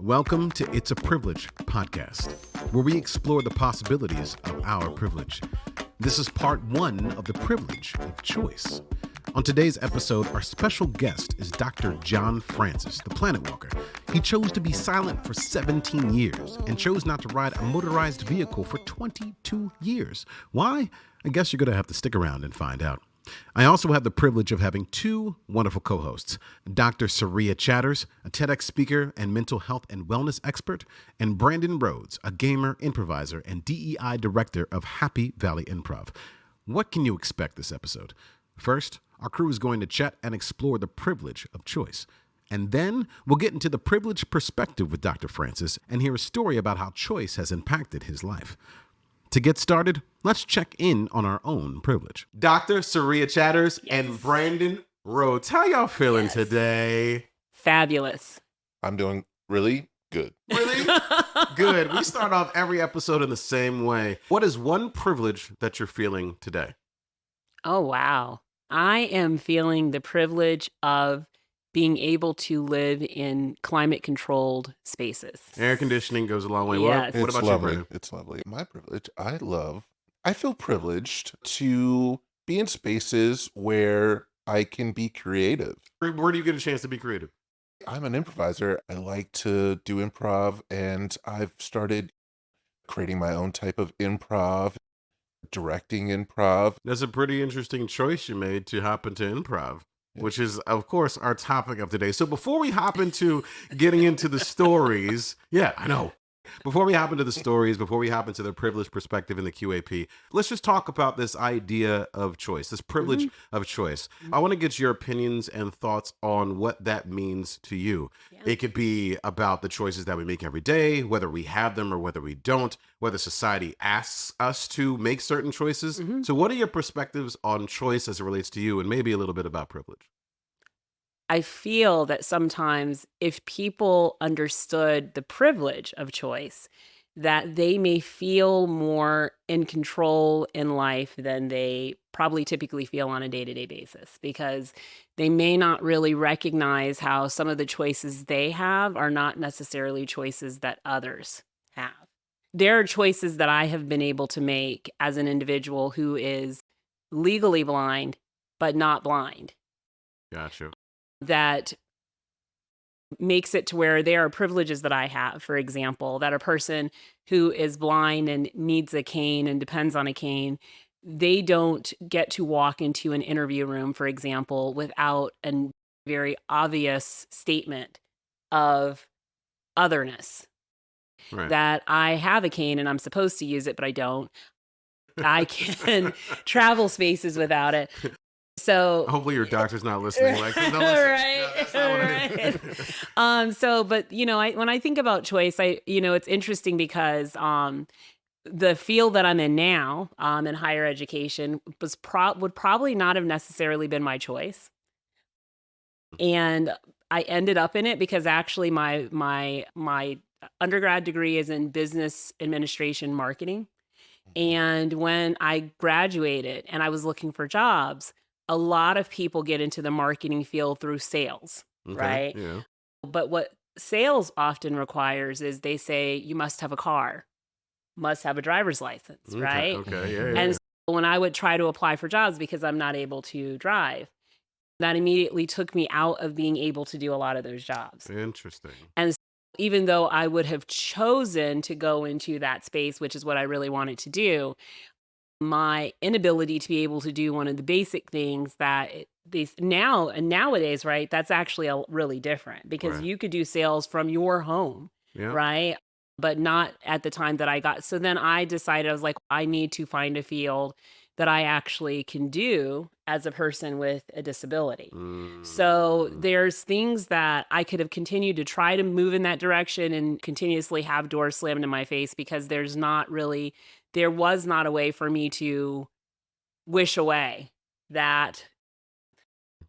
Welcome to It's a Privilege podcast, where we explore the possibilities of our privilege. This is part one of the privilege of choice. On today's episode, our special guest is Dr. John Francis, the Planet Walker. He chose to be silent for 17 years and chose not to ride a motorized vehicle for 22 years. Why? I guess you're going to have to stick around and find out. I also have the privilege of having two wonderful co-hosts, Dr. Seria Chatters, a TEDx speaker and mental health and wellness expert, and Brandon Rhodes, a gamer, improviser, and DEI director of Happy Valley Improv. What can you expect this episode? First, our crew is going to chat and explore the privilege of choice. And then we'll get into the privileged perspective with Dr. Francis and hear a story about how choice has impacted his life. To get started, let's check in on our own privilege. Dr. Seria Chatters and Brandon Rhodes, how y'all feeling today? Fabulous. I'm doing really good. Really? Good. We start off every episode in the same way. What is one privilege that you're feeling today? Oh, wow. I am feeling the privilege of being able to live in climate-controlled spaces. Air conditioning goes a long way. Yes. What It's about lovely. you, Brandon? It's lovely. My privilege, I feel privileged to be in spaces where I can be creative. Where do you get a chance to be creative? I'm an improviser. I like to do improv, and I've started creating my own type of improv, directing improv. That's a pretty interesting choice you made to hop into improv, which is, of course, our topic of today. So before we hop into getting into the stories, before we hop into the stories, before we hop into the privileged perspective in the QAP, let's just talk about this idea of choice, this privilege of choice. I want to get your opinions and thoughts on what that means to you. Yeah. It could be about the choices that we make every day, whether we have them or whether we don't, whether society asks us to make certain choices. So what are your perspectives on choice as it relates to you, and maybe a little bit about privilege? I feel that sometimes if people understood the privilege of choice, that they may feel more in control in life than they probably typically feel on a day-to-day basis, because they may not really recognize how some of the choices they have are not necessarily choices that others have. There are choices that I have been able to make as an individual who is legally blind, but not blind, Gotcha. that makes it to where there are privileges that I have. For example, that a person who is blind and needs a cane and depends on a cane, they don't get to walk into an interview room, for example, without a very obvious statement of otherness. Right. That I have a cane and I'm supposed to use it, but I don't. I can travel spaces without it. So Hopefully your doctor's not listening. Like, no, listen. Right, No, that's not what I mean. but when I think about choice, it's interesting because the field that I'm in now, in higher education, would probably not have necessarily been my choice, and I ended up in it because actually my undergrad degree is in business administration marketing, and when I graduated and I was looking for jobs, a lot of people get into the marketing field through sales, Okay, right? yeah. But what sales often requires is they say you must have a car, must have a driver's license, right? Okay, yeah. And so when I would try to apply for jobs because I'm not able to drive, that immediately took me out of being able to do a lot of those jobs. Interesting. And so even though I would have chosen to go into that space, which is what I really wanted to do, my inability to be able to do one of the basic things that nowadays, right, that's actually really different because Right. you could do sales from your home, Yeah. right? But not at the time that I got. So then I decided, I was like, I need to find a field that I actually can do as a person with a disability. So there's things that I could have continued to try to move in that direction and continuously have doors slammed in my face because there was not a way for me to wish away that.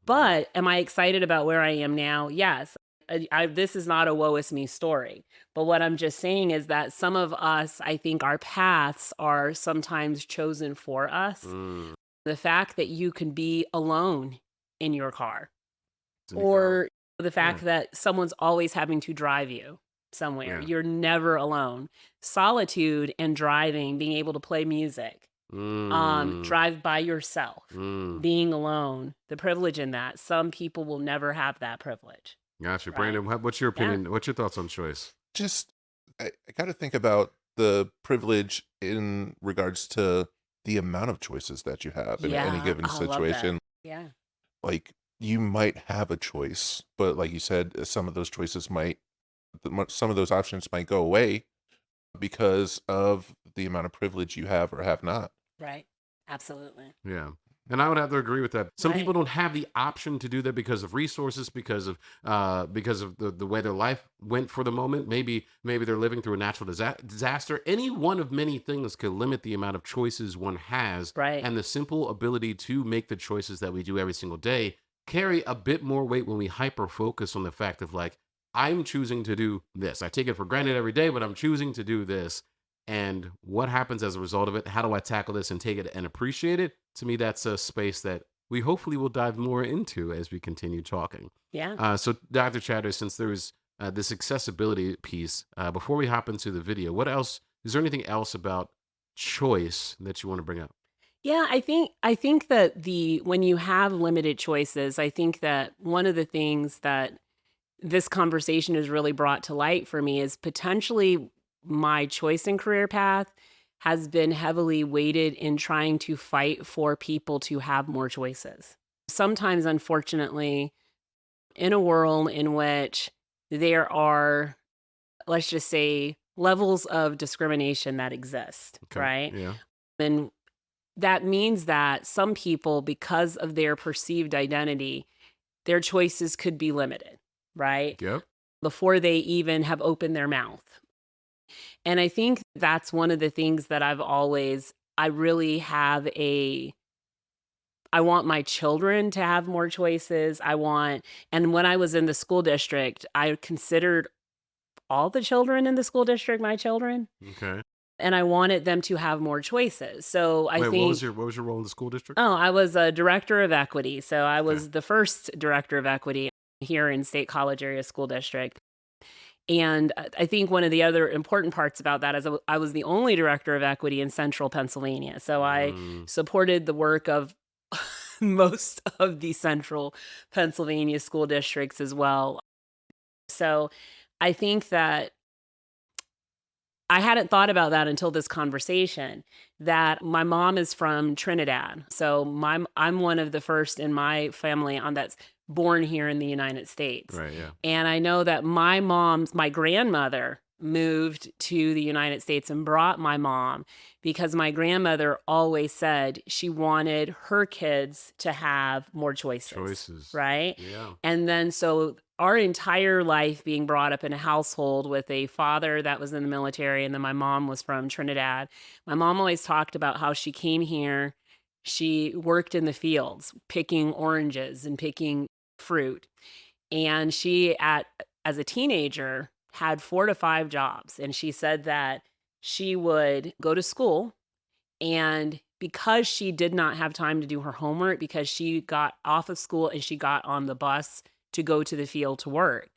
But am I excited about where I am now? Yes. This is not a woe is me story. But what I'm just saying is that some of us, I think our paths are sometimes chosen for us. The fact that you can be alone in your car, or the fact that someone's always having to drive you, somewhere. Yeah. You're never alone. Solitude and driving, being able to play music, Mm. drive by yourself, Mm. being alone, the privilege in that. Some people will never have that privilege, Gotcha. right? Brandon, what's your Yeah. opinion? What's your thoughts on choice? Just I got to think about the privilege in regards to the amount of choices that you have in any Yeah. given I love that. situation. Yeah. Like you might have a choice, but like you said, some of those choices some of those options might go away because of the amount of privilege you have or have not. Right. Absolutely. Yeah. And I would have to agree with that. Some people Right. don't have the option to do that because of resources, because of the way their life went for the moment. Maybe they're living through a natural disaster. Any one of many things could limit the amount of choices one has, Right. and the simple ability to make the choices that we do every single day carry a bit more weight when we hyper focus on the fact of like, I'm choosing to do this. I take it for granted every day, but I'm choosing to do this. And what happens as a result of it? How do I tackle this and take it and appreciate it? To me, that's a space that we hopefully will dive more into as we continue talking. Yeah. So, Dr. Chatter, since there's this accessibility piece, before we hop into the video, what else? Is there anything else about choice that you want to bring up? Yeah, I think that when you have limited choices, I think that one of the things that this conversation has really brought to light for me is potentially my choice in career path has been heavily weighted in trying to fight for people to have more choices. Sometimes, unfortunately, in a world in which there are, let's just say, levels of discrimination that exist, Okay. right? Yeah. And that means that some people, because of their perceived identity, their choices could be limited, right? Yep. Before they even have opened their mouth. And I think that's one of the things that I really have I want my children to have more choices. And when I was in the school district, I considered all the children in the school district my children, Okay. and I wanted them to have more choices. So I Wait, think, what was your role in the school district? oh, I was a director of equity. So I Okay. was the first director of equity here in State College Area School District. And I think one of the other important parts about that is I was the only director of equity in central Pennsylvania. So I Mm. supported the work of most of the central Pennsylvania school districts as well. So I think that I hadn't thought about that until this conversation, that my mom is from Trinidad. So I'm one of the first in my family that's born here in the United States. Right. Yeah. And I know that my grandmother moved to the United States and brought my mom because my grandmother always said she wanted her kids to have more choices. Right? Yeah. And then so our entire life being brought up in a household with a father that was in the military, and then my mom was from Trinidad. My mom always talked about how she came here. She worked in the fields picking oranges and picking fruit. And as a teenager, had 4 to 5 jobs. And she said that she would go to school, and because she did not have time to do her homework, because she got off of school and she got on the bus to go to the field to work,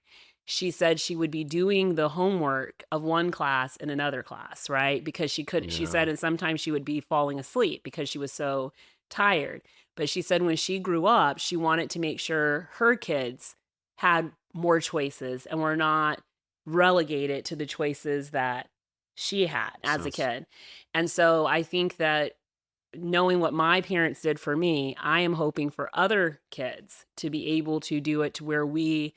she said she would be doing the homework of one class in another class, right? Because she Yeah. said, and sometimes she would be falling asleep because she was so tired. But she said when she grew up, she wanted to make sure her kids had more choices and were not relegated to the choices that she had as a kid. And so I think that knowing what my parents did for me, I am hoping for other kids to be able to do it to where we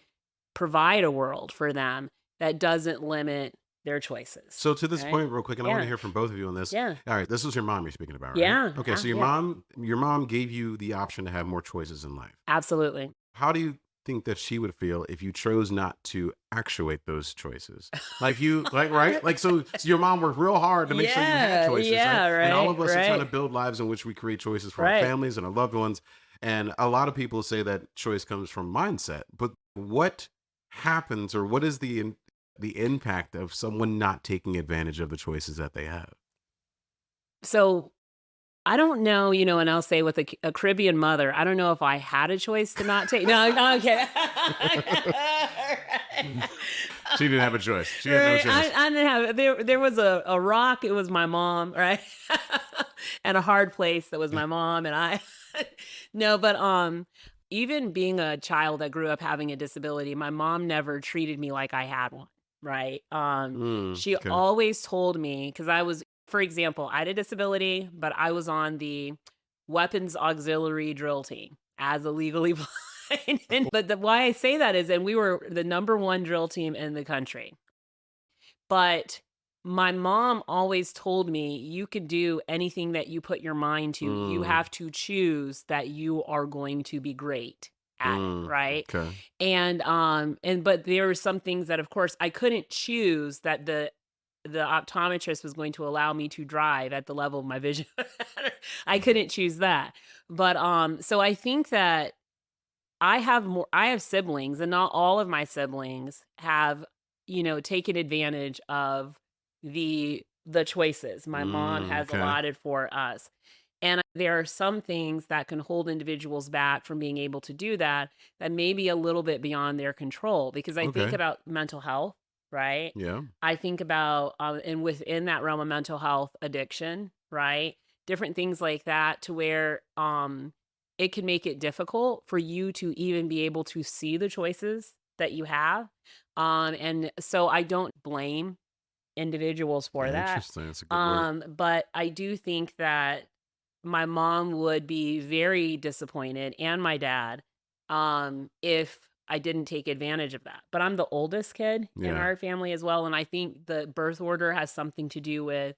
provide a world for them that doesn't limit their choices. So to this right? point, real quick, and I want to Yeah. heard from both of you on this. Yeah. All right, this was your mom you're speaking about, right? Yeah. Okay, so your mom gave you the option to have more choices in life. Absolutely. How do you think that she would feel if you chose not to actuate those choices? Like right? Like so your mom worked real hard to make sure you had choices, yeah, right? And all of us are trying to right. build lives in which we create choices for our Right. families and our loved ones. And a lot of people say that choice comes from mindset. But what happens, or what is the impact of someone not taking advantage of the choices that they have? So I don't know, and I'll say with a Caribbean mother, I don't know if I had a choice to not take. No, okay. She didn't have a choice. She had no Right? choice. I didn't have there was a rock, it was my mom, right? And a hard place, that was my mom and I. No, but even being a child that grew up having a disability, my mom never treated me like I had one, right? She Okay. always told me, because I was, for example, I had a disability, but I was on the weapons auxiliary drill team as a legally blind. But why I say that is, and we were the number one drill team in the country. But my mom always told me, you could do anything that you put your mind to. You have to choose that you are going to be great at it, right? Okay. And but there were some things that, of course, I couldn't choose, that the optometrist was going to allow me to drive at the level of my vision. I couldn't choose that. But so I think that I have siblings, and not all of my siblings have, taken advantage of the choices my mom has Okay. allotted for us. And there are some things that can hold individuals back from being able to do that, that may be a little bit beyond their control. Because I think Okay. about mental health, right? Yeah. I think about, and within that realm of mental health, addiction, right? Different things like that, to where it can make it difficult for you to even be able to see the choices that you have. And so I don't blame individuals for that. Interesting. That's a good word. But I do think that my mom would be very disappointed, and my dad, if I didn't take advantage of that. But I'm the oldest kid in Yeah. our family as well, and I think the birth order has something to do with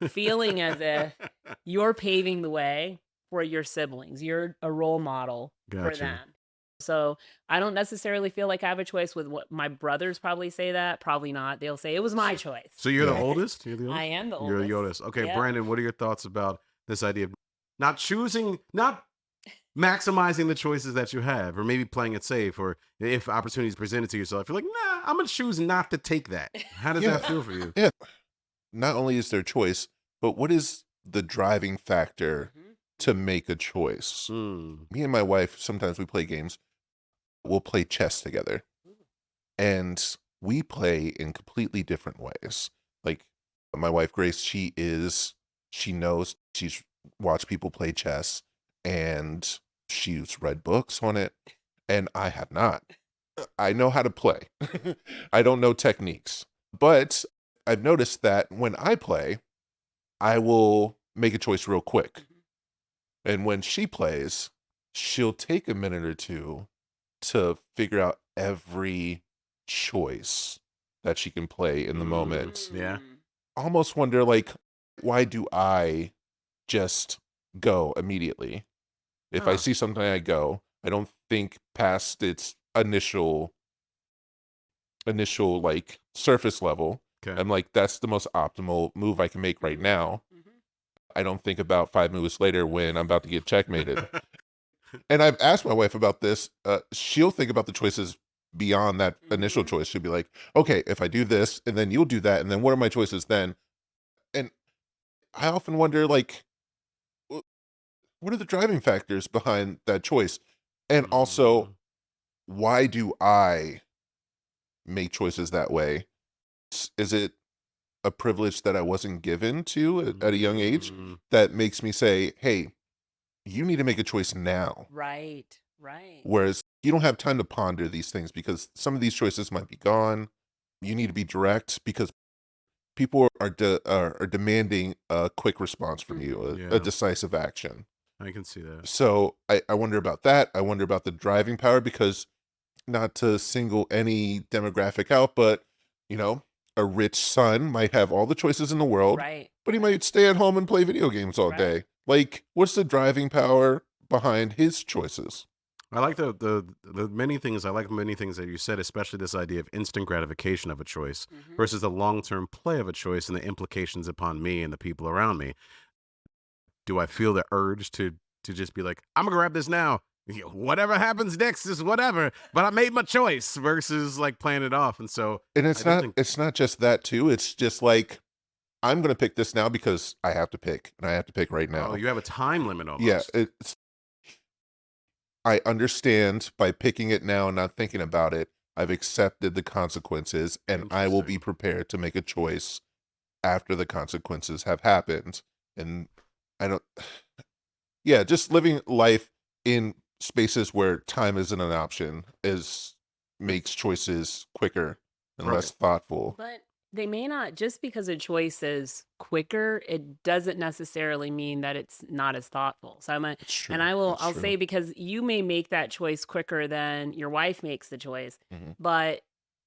feeling as if you're paving the way for your siblings. You're a role model for Gotcha. them. So I don't necessarily feel like I have a choice. With what my brothers probably say, that probably not. They'll say it was my choice. So you're the Yeah. oldest? You're the I oldest? am the You're the oldest. oldest. Okay, Yeah. Brandon, what are your thoughts about this idea of not choosing, not maximizing the choices that you have, or maybe playing it safe, or if opportunities presented to yourself, you're like, nah, I'm gonna choose not to take that. How does Yeah. that feel for you? Yeah. Not only is there choice, but what is the driving factor Mhm. to make a choice? Mm. Me and my wife, sometimes we play games. We'll play chess together, and we play in completely different ways. Like my wife Grace, she knows, she's watched people play chess, and she's read books on it, and I have not. I know how to play. I don't know techniques, but I've noticed that when I play, I will make a choice real quick. Mhm. And when she plays, she'll take a minute or two to figure out every choice that she can play in the moment. Yeah. Almost wonder, like, why do I just go immediately? If I Huh. see something, I go. I don't think past its initial like surface level. Okay. I'm like, that's the most optimal move I can make right now. I don't think about 5 moves later when I'm about to get checkmated. And I've asked my wife about this. She'll think about the choices beyond that initial choice. She'll be like, okay, if I do this and then you'll do that, and then what are my choices then? And I often wonder, like, wh- what are the driving factors behind that choice? And also, why do I make choices that way? Is it a privilege that I wasn't given to at a young age that makes me say, hey, you need to make a choice now? Right. Right. Whereas you don't have time to ponder these things because some of these choices might be gone. You need to be direct because people are demanding a quick response from you, a Yeah, decisive action. I can see that. So I wonder about that. I wonder about the driving power because, not to single any demographic out, but you know, a rich son might have all the choices in the world, Right. but he might stay at home and play video games all Right. day. Like, what's the driving power behind his choices? I like the many things. I like many things that you said, especially this idea of instant gratification of a choice versus the long-term play of a choice and the implications upon me and the people around me. Do I feel the urge to just be like, I'm gonna grab this now? Whatever happens next is whatever, but I made my choice versus like playing it off. And so And I do think, it's not just that too. It's just like, I'm gonna pick this now because I have to pick, and I have to pick right oh, now. you have a time limit Yeah, almost. I understand by picking it now and not thinking about it, I've accepted the consequences, and I will be Interesting. prepared to make a choice after the consequences have happened. And I don't, yeah, just living life in spaces where time isn't an option is makes choices quicker and Right. less thoughtful. But they may not, just because a choice is quicker, it doesn't necessarily mean that it's not as thoughtful. So That's and true. That's I'll true. say, because you may make that choice quicker than your wife makes the choice, Hmm. but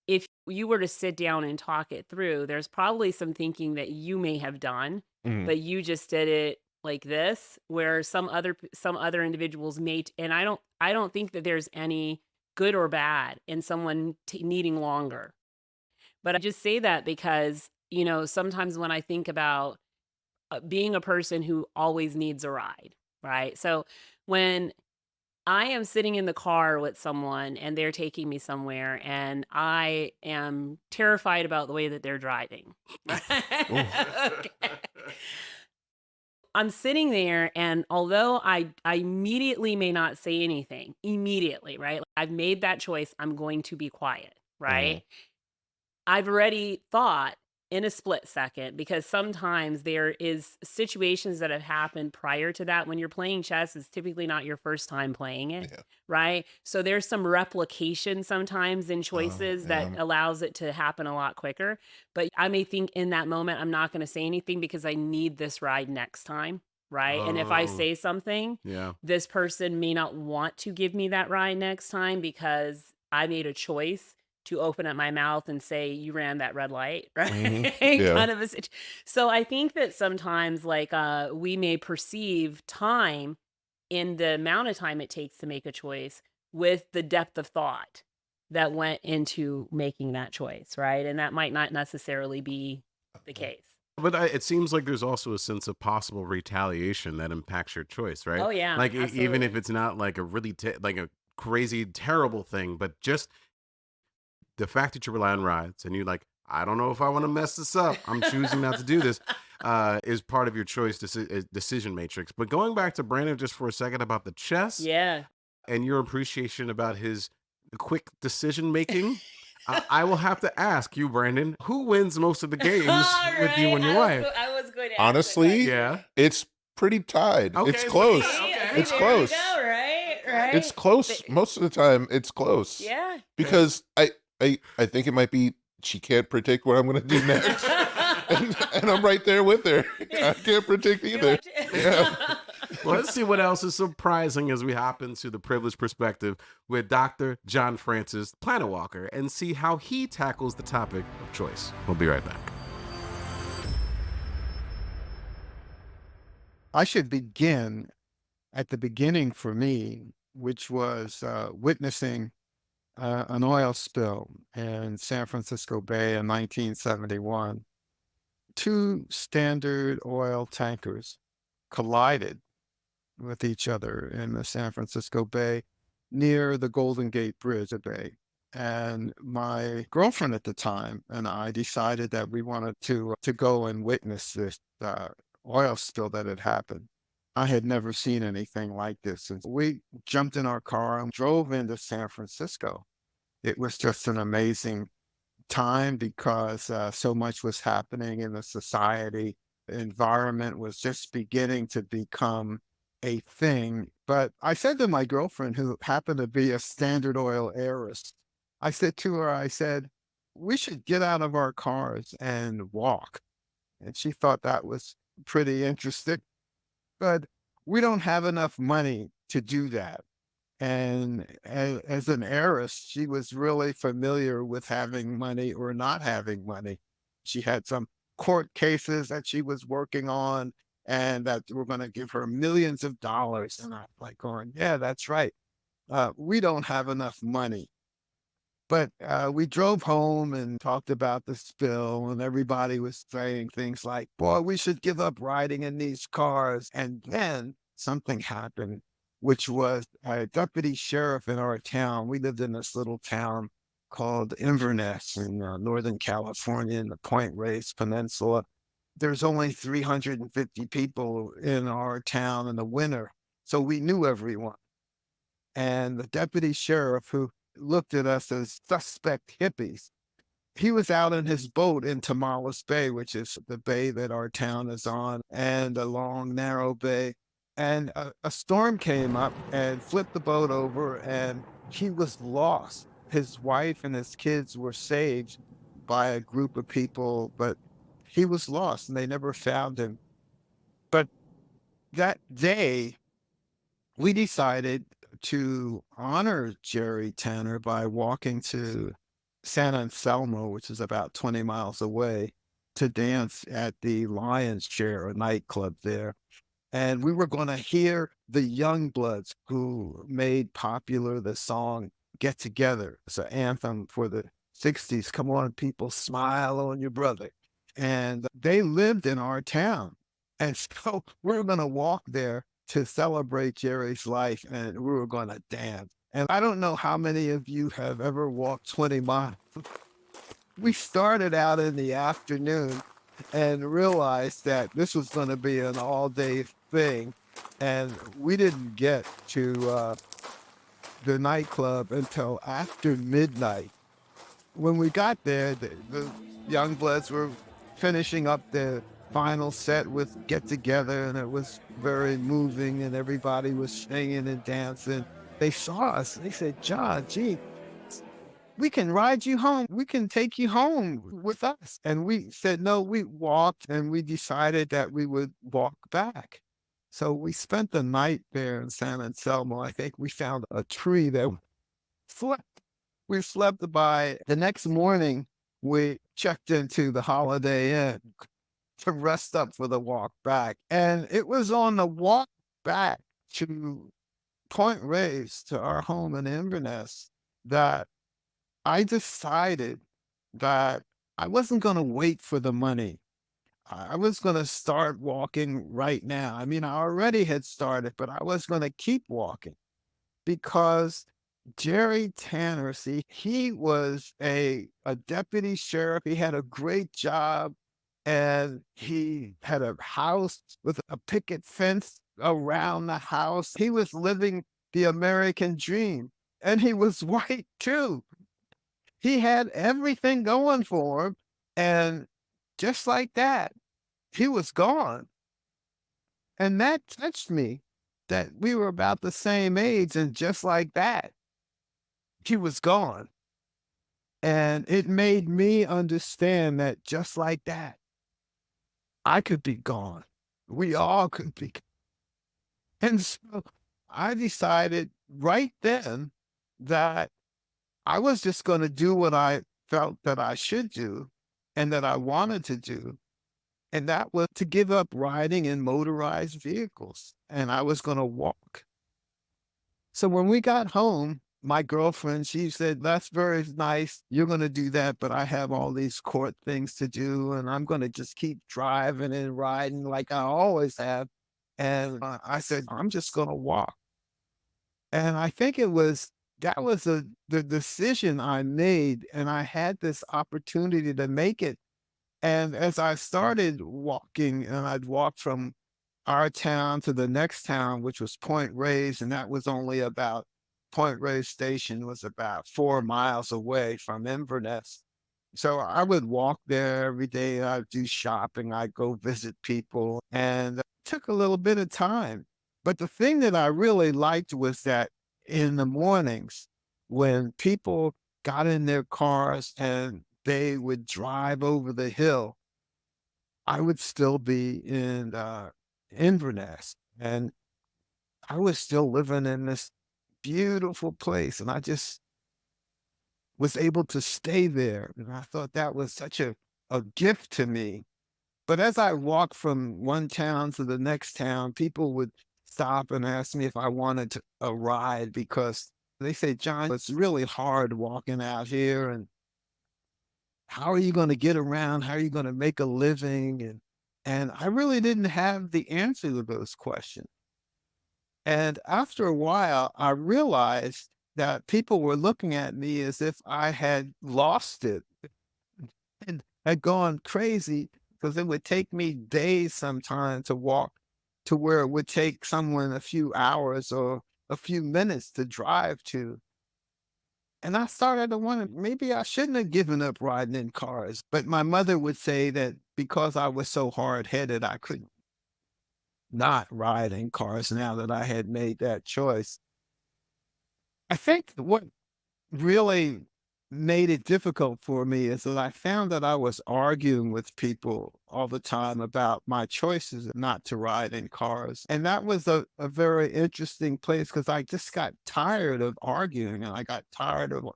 if you were to sit down and talk it through, there's probably some thinking that you may have done, Hmm. but you just did it like this, where some other individuals may, and I don't think that there's any good or bad in someone needing longer. But I just say that because, sometimes when I think about being a person who always needs a ride, right? So when I am sitting in the car with someone and they're taking me somewhere and I am terrified about the way that they're driving, Oh. okay. I'm sitting there, and although I immediately may not say anything immediately, right? Like, I've made that choice. I'm going to be quiet, Hmm. right? I've already thought in a split second, because sometimes there is situations that have happened prior to that. When you're playing chess, it's typically not your first time playing it, Yeah. right? So there's some replication sometimes in Oh, choices that yeah. allows it to happen a lot quicker. But I may think in that moment, I'm not going to say anything because I need this ride next time, right? And if I Oh, say something, yeah. this person may not want to give me that ride next time because I made a choice to open up my mouth and say, "You ran that red light," right? Hmm. Yeah. Kind of a so I think that sometimes, like, we may perceive time in the amount of time it takes to make a choice with the depth of thought that went into making that choice, right? And that might not necessarily be the case. But it seems like there's also a sense of possible retaliation that impacts your choice, right? Oh, yeah, Like even if absolutely. it's not like a really like a crazy terrible thing, but just the fact that you rely on rides and you're like, I don't know if I want to mess this up. I'm choosing not to do this. Is part of your choice decision matrix. But going back to Brandon just for a second about the chess Yeah. and your appreciation about his quick decision making, I will have to ask you, Brandon, who wins most of the games with you Alright, and your wife? I was going to ask that Honestly, Yeah. question. it's pretty tied. Okay, It's it's pretty close. tight. See? Okay, See, It's all there right. you close. go, right? Okay. It's Right? close. But Most of the time, it's close yeah. because I think it might be she can't predict what I'm going to do next, and I'm right there with her. I can't predict You're either. like Yeah. Well, let's see what else is surprising as we hop into the privileged perspective with Dr. John Francis, Planet Walker, and see how he tackles the topic of choice. We'll be right back. I should begin at the beginning for me, which was witnessing an oil spill in San Francisco Bay in 1971. Two Standard Oil tankers collided with each other in the San Francisco Bay near the Golden Gate Bridge Bay. And my girlfriend at the time and I decided that we wanted to go and witness this oil spill that had happened. I had never seen anything like this. And we jumped in our car and drove into San Francisco. It was just an amazing time because so much was happening in the society. The environment was just beginning to become a thing. But I said to my girlfriend, who happened to be a Standard Oil heiress, I said to her, I said, we should get out of our cars and walk. And she thought that was pretty interesting. But we don't have enough money to do that. And as an heiress, she was really familiar with having money or not having money. She had some court cases that she was working on and that were going to give her millions of dollars. And I'm like going, yeah, that's right. We don't have enough money. But we drove home and talked about the spill, and everybody was saying things like, boy, we should give up riding in these cars. And then something happened, which was a deputy sheriff in our town. We lived in this little town called Inverness in Northern California in the Point Reyes Peninsula. There's only 350 people in our town in the winter. So we knew everyone. And the deputy sheriff, who looked at us as suspect hippies. He was out in his boat in Tamales Bay, which is the bay that our town is on, and a long, narrow bay. And a storm came up and flipped the boat over, and he was lost. His wife and his kids were saved by a group of people, but he was lost and they never found him. But that day, we decided to honor Jerry Tanner by walking to San Anselmo, which is about 20 miles away, to dance at the Lion's Share, a nightclub there. And we were going to hear the Youngbloods, who made popular the song Get Together. It's an anthem for the 60s. Come on, people, smile on your brother. And they lived in our town. And so we were going to walk there to celebrate Jerry's life, and we were going to dance. And I don't know how many of you have ever walked 20 miles. We started out in the afternoon and realized that this was going to be an all-day thing. And we didn't get to the nightclub until after midnight. When we got there, the Youngbloods were finishing up their final set with Get Together, and it was very moving, and everybody was singing and dancing. They saw us. They said, John, gee, we can ride you home. We can take you home with us. And we said, no, we walked, and we decided that we would walk back. So we spent the night there in San Anselmo. I think we found a tree that slept. We slept by. The next morning, we checked into the Holiday Inn to rest up for the walk back. And it was on the walk back to Point Reyes, to our home in Inverness, that I decided that I wasn't going to wait for the money. I was going to start walking right now. I mean, I already had started, but I was going to keep walking because Jerry Tanner, see, he was a deputy sheriff. He had a great job, and he had a house with a picket fence around the house. He was living the American dream, and he was white too. He had everything going for him. And just like that, he was gone. And that touched me, that we were about the same age. And just like that, he was gone. And it made me understand that just like that, I could be gone. We all could be. And so I decided right then that I was just going to do what I felt that I should do and that I wanted to do. And that was to give up riding in motorized vehicles. And I was going to walk. So when we got home, my girlfriend, she said, that's very nice. You're going to do that, but I have all these court things to do, and I'm going to just keep driving and riding like I always have. And I said, I'm just going to walk. And I think that was the decision I made, and I had this opportunity to make it. And as I started walking, and I'd walk from our town to the next town, which was Point Reyes, and that was only about Point Reyes Station was about 4 miles away from Inverness. So I would walk there every day. I'd do shopping. I'd go visit people, and it took a little bit of time. But the thing that I really liked was that in the mornings, when people got in their cars and they would drive over the hill, I would still be in Inverness, and I was still living in this beautiful place, and I just was able to stay there. And I thought that was such a gift to me. But as I walked from one town to the next town, people would stop and ask me if I wanted a ride because they say, John, it's really hard walking out here. And how are you going to get around? How are you going to make a living? And I really didn't have the answer to those questions. And after a while, I realized that people were looking at me as if I had lost it and had gone crazy because it would take me days sometimes to walk to where it would take someone a few hours or a few minutes to drive to. And I started to wonder, maybe I shouldn't have given up riding in cars. But my mother would say that because I was so hard headed, I could not ride in cars now that I had made that choice. I think what really made it difficult for me is that I found that I was arguing with people all the time about my choices not to ride in cars. And that was a very interesting place because I just got tired of arguing and I got tired of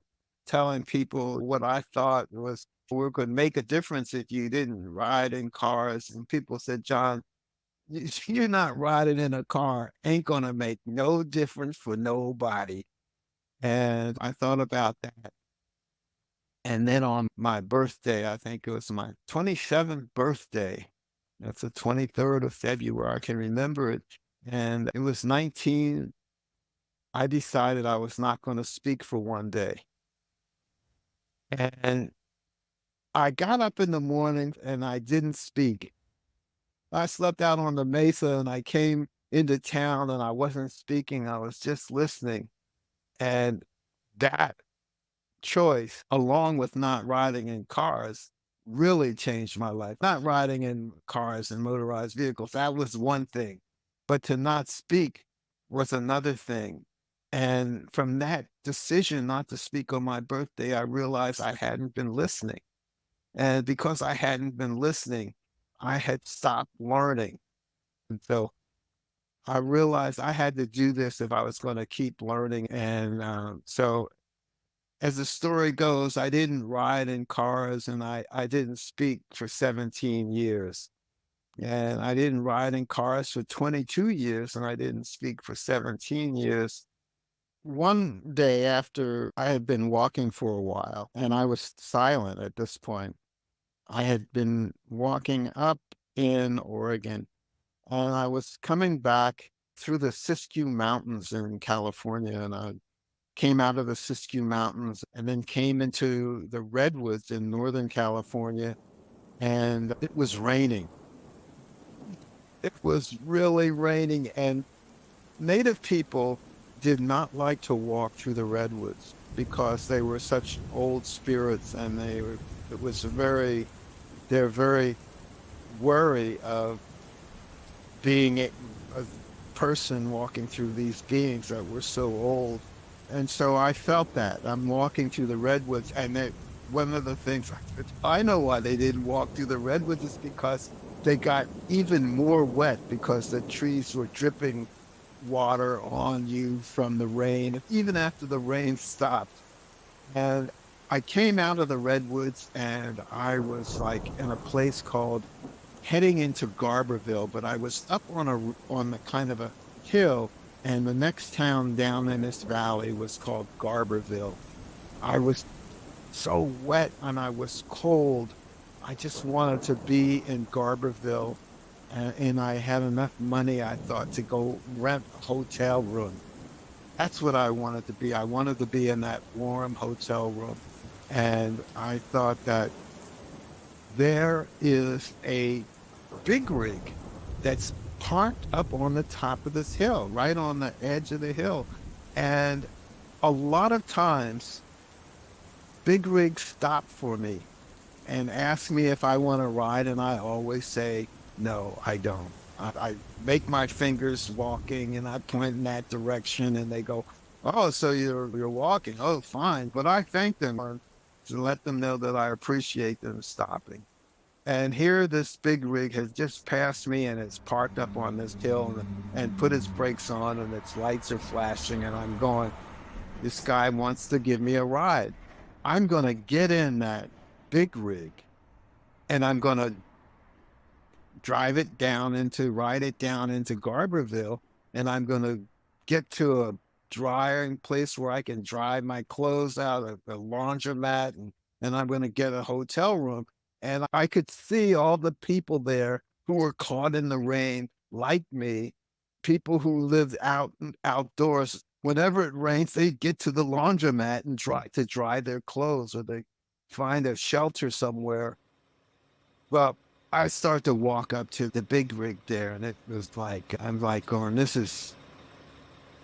telling people what I thought was we could make a difference if you didn't ride in cars. And people said, John, you're not riding in a car ain't gonna make no difference for nobody. And I thought about that. And then on my birthday, I think it was my 27th birthday. That's the 23rd of February. I can remember it. And it was 19. I decided I was not going to speak for one day. And I got up in the morning and I didn't speak. I slept out on the mesa and I came into town and I wasn't speaking. I was just listening. And that choice, along with not riding in cars, really changed my life. Not riding in cars and motorized vehicles, that was one thing, but to not speak was another thing. And from that decision not to speak on my birthday, I realized I hadn't been listening. And because I hadn't been listening, I had stopped learning. And so I realized I had to do this if I was going to keep learning. And so as the story goes, I didn't ride in cars and I didn't speak for 17 years. And I didn't ride in cars for 22 years and I didn't speak for 17 years. One day after I had been walking for a while and I was silent at this point, I had been walking up in Oregon and I was coming back through the Siskiyou Mountains in California and I came out of the Siskiyou Mountains and then came into the redwoods in Northern California, and it was raining. It was really raining, and Native people did not like to walk through the redwoods because they were such old spirits, and it was they're very wary of being a person walking through these beings that were so old. And so I felt that. I'm walking through the redwoods, and one of the things I know why they didn't walk through the redwoods is because they got even more wet because the trees were dripping water on you from the rain, even after the rain stopped. And I came out of the redwoods and I was like in a place called heading into Garberville, but I was up on the kind of a hill, and the next town down in this valley was called Garberville. I was so wet and I was cold. I just wanted to be in Garberville, and I had enough money, I thought, to go rent a hotel room. That's what I wanted to be. I wanted to be in that warm hotel room. And I thought that there is a big rig that's parked up on the top of this hill, right on the edge of the hill. And a lot of times, big rigs stop for me and ask me if I want to ride, and I always say, no, I don't. I make my fingers walking and I point in that direction, and they go, oh, so you're walking. Oh, fine. But I thank them to let them know that I appreciate them stopping. And here, this big rig has just passed me and it's parked up on this hill and put its brakes on and its lights are flashing. And I'm going, this guy wants to give me a ride. I'm going to get in that big rig and I'm going to ride it down into Garberville. And I'm going to get to a drying place where I can dry my clothes out, a laundromat, and I'm going to get a hotel room. And I could see all the people there who were caught in the rain, like me, people who lived outdoors. Whenever it rains, they get to the laundromat and dry their clothes, or they find a shelter somewhere. Well, I start to walk up to the big rig there, and it was like I'm like going, this is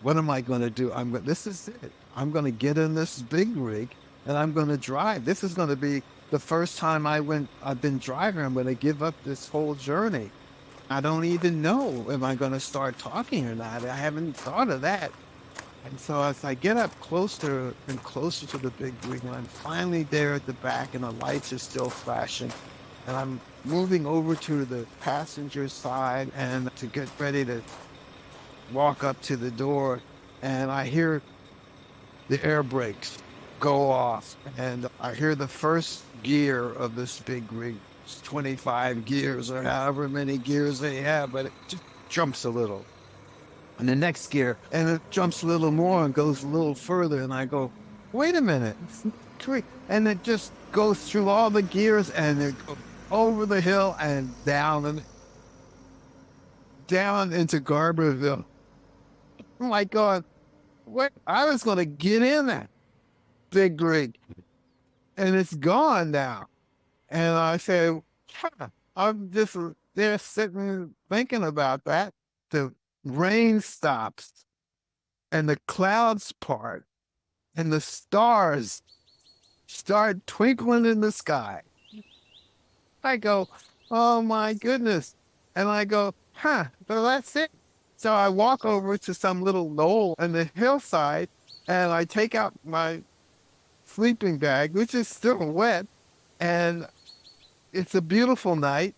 What am I going to do? This is it. I'm going to get in this big rig and I'm going to drive. This is going to be the first time I've been driving. I'm going to give up this whole journey. I don't even know, am I going to start talking or not? I haven't thought of that. And so as I get up closer and closer to the big rig, and I'm finally there at the back and the lights are still flashing, and I'm moving over to the passenger side and to get ready to walk up to the door, and I hear the air brakes go off, and I hear the first gear of this big rig. It's 25 gears or however many gears they have, but it just jumps a little. And the next gear, and it jumps a little more and goes a little further, and I go, wait a minute, and it just goes through all the gears, and it goes over the hill and down into Garberville. I'm like going, what? I was going to get in that big rig, and it's gone now. And I said, huh, I'm just there sitting thinking about that. The rain stops, and the clouds part, and the stars start twinkling in the sky. I go, oh my goodness. And I go, huh, so that's it. So I walk over to some little knoll on the hillside, and I take out my sleeping bag, which is still wet, and it's a beautiful night,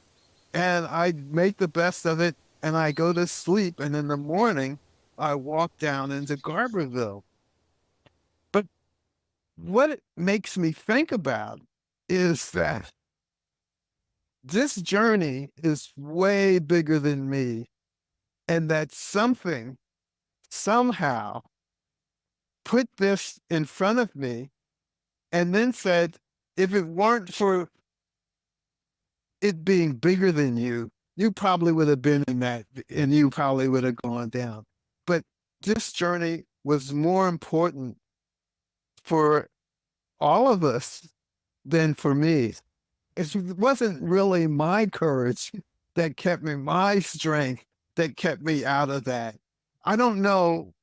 and I make the best of it, and I go to sleep, and in the morning, I walk down into Garberville. But what it makes me think about is that this journey is way bigger than me, and that something somehow put this in front of me and then said, if it weren't for it being bigger than you probably would have been in that and you probably would have gone down. But this journey was more important for all of us than for me. It wasn't really my courage that kept me, my strength that kept me out of that. I don't know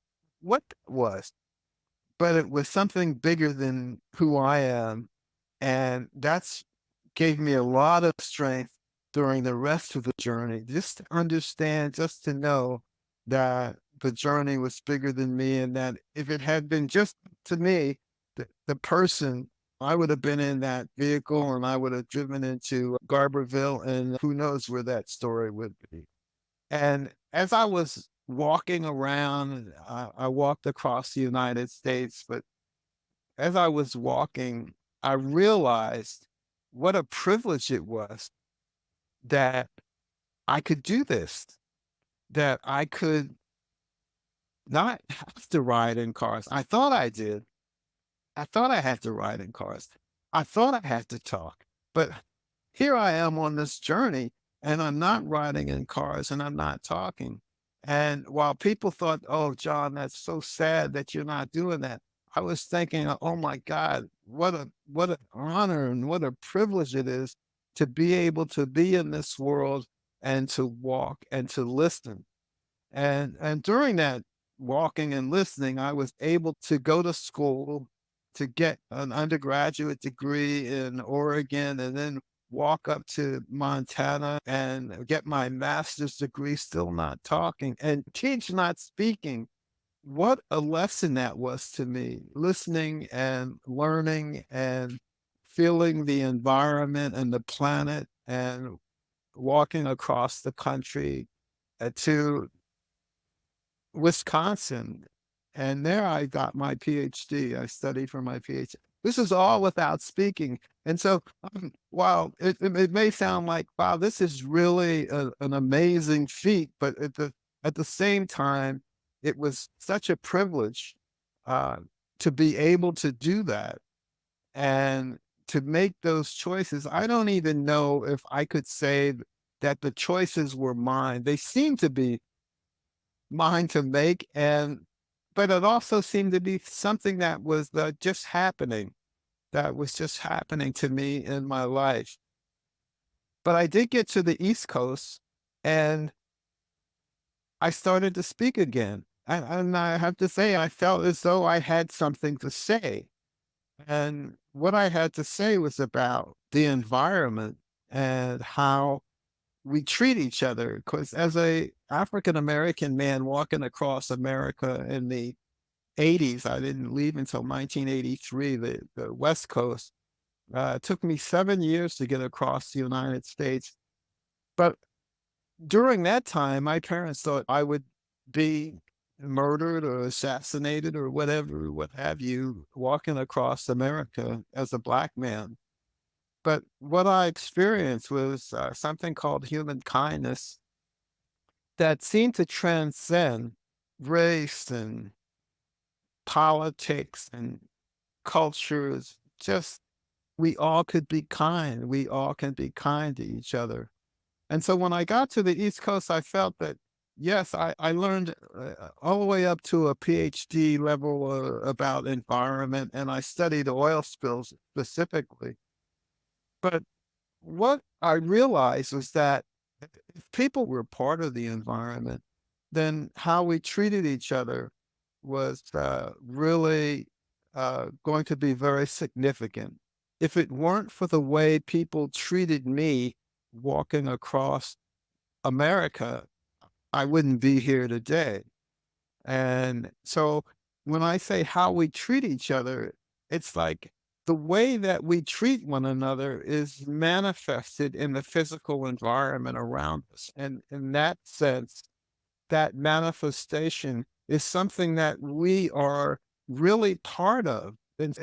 what it was, but it was something bigger than who I am. And that's gave me a lot of strength during the rest of the journey, just to understand, just to know that the journey was bigger than me, and that if it had been just to me, the person, I would have been in that vehicle and I would have driven into Garberville, and who knows where that story would be. And as I was walking around, I walked across the United States, but as I was walking, I realized what a privilege it was that I could do this, that I could not have to ride in cars. I thought I did. I thought I had to ride in cars. I thought I had to talk. But here I am on this journey, and I'm not riding in cars and I'm not talking. And while people thought, oh, John, that's so sad that you're not doing that, I was thinking, oh my God, what an honor and what a privilege it is to be able to be in this world and to walk and to listen. And during that walking and listening, I was able to go to school to get an undergraduate degree in Oregon, and then walk up to Montana and get my master's degree, still not talking, and teach not speaking. What a lesson that was to me, listening and learning and feeling the environment and the planet, and walking across the country to Wisconsin. And there I got my PhD. I studied for my PhD. This is all without speaking. And so, while it may sound like, wow, this is really an amazing feat, but at the same time, it was such a privilege uh, to be able to do that and to make those choices. I don't even know if I could say that the choices were mine. They seem to be mine to make, and but it also seemed to be something that was just happening, that was just happening to me in my life. But I did get to the East Coast, and I started to speak again. And I have to say, I felt as though I had something to say. And what I had to say was about the environment and how we treat each other. Because as a African American man walking across America in the 80s, I didn't leave until 1983, the West Coast. It took me 7 years to get across the United States. But during that time, my parents thought I would be murdered or assassinated or whatever, what have you, walking across America as a black man. But what I experienced was something called human kindness that seemed to transcend race and politics and cultures. Just we all could be kind. We all can be kind to each other. And so when I got to the East Coast, I felt that, yes, I learned all the way up to a PhD level about environment, and I studied oil spills specifically. But what I realized was that if people were part of the environment, then how we treated each other was really going to be very significant. If it weren't for the way people treated me walking across America, I wouldn't be here today. And so when I say how we treat each other, it's like the way that we treat one another is manifested in the physical environment around us. And in that sense, that manifestation is something that we are really part of. And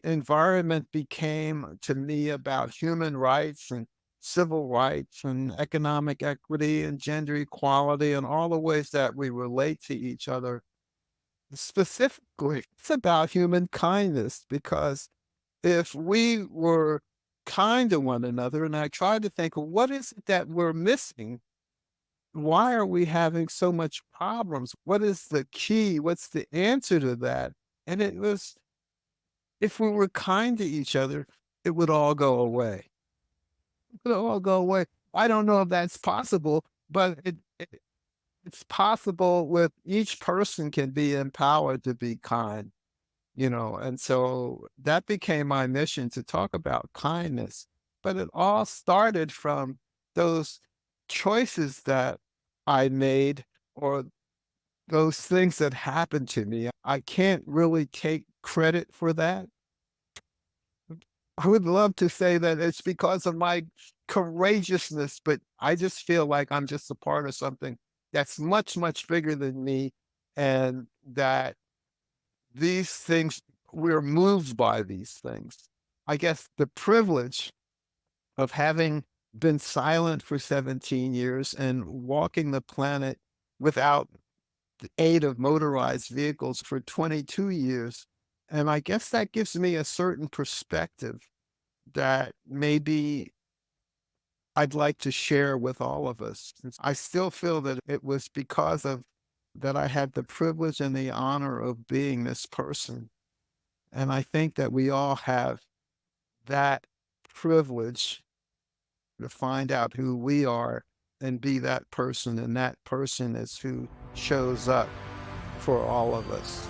environment became to me about human rights and civil rights and economic equity and gender equality and all the ways that we relate to each other. Specifically, it's about human kindness because if we were kind to one another, and I tried to think, well, what is it that we're missing? Why are we having so much problems? What is the key? What's the answer to that? And it was, if we were kind to each other, it would all go away. It would all go away. I don't know if that's possible, but it's possible with each person can be empowered to be kind, and so that became my mission to talk about kindness. But it all started from those choices that I made or those things that happened to me. I can't really take credit for that. I would love to say that it's because of my courageousness, but I just feel like I'm just a part of something that's much, much bigger than me, and that these things, we're moved by these things. I guess the privilege of having been silent for 17 years and walking the planet without the aid of motorized vehicles for 22 years. And I guess that gives me a certain perspective that maybe I'd like to share with all of us. I still feel that it was because of that I had the privilege and the honor of being this person. And I think that we all have that privilege to find out who we are and be that person. And that person is who shows up for all of us.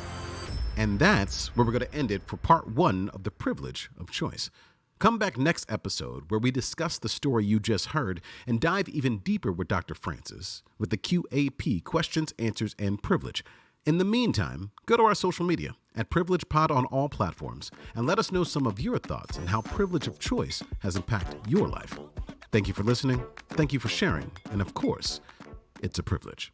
And that's where we're going to end it for part one of the privilege of choice. Come back next episode where we discuss the story you just heard and dive even deeper with Dr. Francis with the QAP questions, answers, and privilege. In the meantime, go to our social media at PrivilegePod on all platforms and let us know some of your thoughts and how privilege of choice has impacted your life. Thank you for listening. Thank you for sharing. And of course, it's a privilege.